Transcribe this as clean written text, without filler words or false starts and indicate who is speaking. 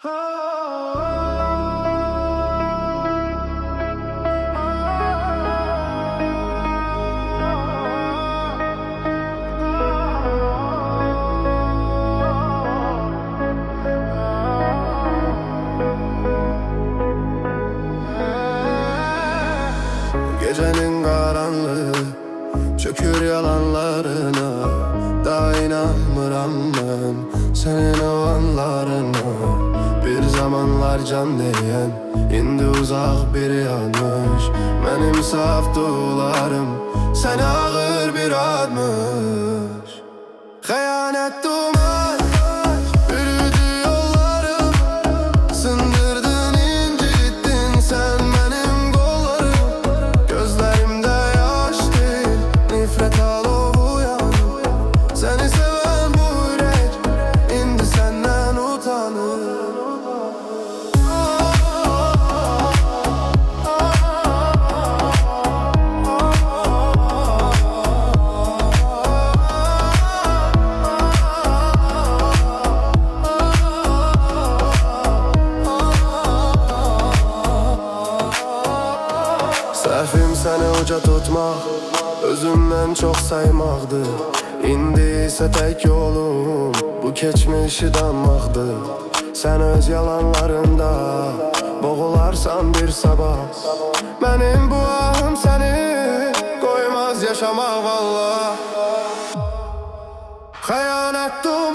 Speaker 1: Gecenin karanlığı çökür yalanlarına, daha inanmıram ben senin o anlarına. Bir zamanlar can diyen indi uzak bir yanmış. Benim saf duygularım seni ağır bir admış. Hayanet duman bürüdü yollarım, sındırdın incittin sen benim kollarım. Gözlerimde yaş değil nefret alovu yanıyor. Seni seven bu yürek indi senden utanır. Səhvim səni uca tutmaq, özümdən çox saymaktı. İndi isə tək yolum bu keçmişi danmaqdı. Sən öz yalanlarında boğularsan bir sabah. Mənim bu ahım səni qoymaz yaşamaq vallah. Xəyanət duman